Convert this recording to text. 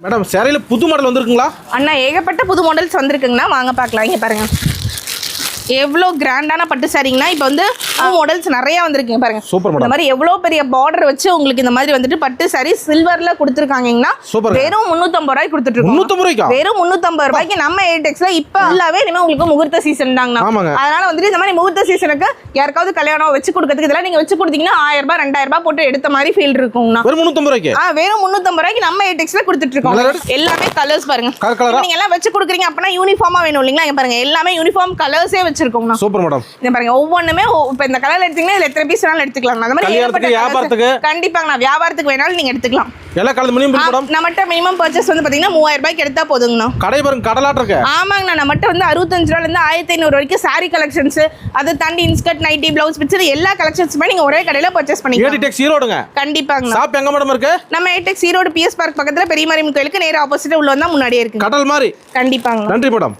Madam சேரையில புது model வந்திருக்குங்களா? அண்ணா ஏகப்பட்ட புது மாடல்ஸ் வந்திருக்குங்கண்ணா, வாங்க பார்க்கலாம். இங்கே பாருங்க எவ்வளோ கிராண்டான பட்டு சாரிங்கண்ணா. இப்போ வந்து மாடல்ஸ் நிறைய வந்திருக்குங்க பாருங்க. Super madam. இந்த மாதிரி எவ்வளோ பெரிய பார்டர் வச்சு உங்களுக்கு இந்த மாதிரி வந்துட்டு பட்டு சாரி சில்வர்ல கொடுத்துருக்காங்கன்னா வெறும் 350 ரூபாய்க்கு கொடுத்துட்டு இருக்கோம். 350 ரூபாய்க்கா? வெறும் 350 ரூபாய்க்கு நம்ம ஏடெக்ஸ்ல இப்போ ஃபுல்லாவே இனிமே உங்களுக்கு முகூர்த்த சீசன் தாங்கண்ணா. அதனால வந்துட்டு இந்த மாதிரி முகூர்த்த சீசனுக்கு யாருக்காவது கல்யாணம் வச்சு கொடுக்கறதுக்கு இதெல்லாம் நீங்க வச்சு கொடுத்தீங்கன்னா 1000 ரூபாய் 2000 ரூபாய் போட்டு எடுத்த மாதிரி ஃபீல் இருக்குங்கண்ணா. வெறும் 350 ரூபாய்க்கு? வெறும் 350 ரூபாய்க்கு நம்ம ஏடெக்ஸ்ல கொடுத்துட்டு இருக்கோம். எல்லாமே கலர்ஸ் பாருங்க. நீங்க எல்லாம் வச்சு கொடுக்குறீங்க அப்படின்னா யூனிஃபார்மா வேணும் இல்லைங்களா? இங்க பாருங்க எல்லாமே யூனிஃபார்ம் கலர்ஸே வச்சிருக்கோம். Super madam. இங்க பாருங்க ஒவ்வொண்ணுமே இப்ப இந்த கலர் எடுத்தீங்கன்னா இதுல எத்தனை பீஸ் வேணாலும் எடுத்துக்கலாம். அந்த மாதிரி கல்யாணத்துக்கு வியாபாரத்துக்கு கண்டிப்பா நான் வியாபாரத்துக்கு வேணாலும் நீங்க எடுத்துக்கலாம். எல்லா கலர் மினிமம் மேடம். நம்மட்ட மினிமம் பர்ச்சேஸ் வந்து பாத்தீங்கன்னா 3000 ரூபாய்க்கு எடுத்தா போதுங்கண்ணா. கடை பாருங்க கடலாட்ட இருக்கு. ஆமாங்கண்ணா, நம்மட்ட வந்து 65 ரூபாயில இருந்து 1500 வரைக்கும் சாரி கலெக்ஷன்ஸ், அது தாண்டி இன்ஸ்கர்ட், நைட்டி, பிளவுஸ் பிட்ஸ் எல்லா கலெக்ஷன்ஸுமே நீங்க ஒரே கடையில பர்ச்சேஸ் பண்ணிக்கலாம். ஏடிடெக்ஸ் ஈரோடுங்க. கண்டிப்பாங்க. ஷாப் எங்க மேடம் இருக்கு? நம்ம ஏடிடெக்ஸ் ஈரோடு பிஎஸ் பார்க் பக்கத்துல பெரிய மாரியம்மன் கோயிலுக்கு நேரா ஆப்போசிட்ல உள்ள வந்தா முன்னாடியே இருக்கு. கடல் மாதிரி. கண்டிப்பாங்க. நன்றி மேடம்.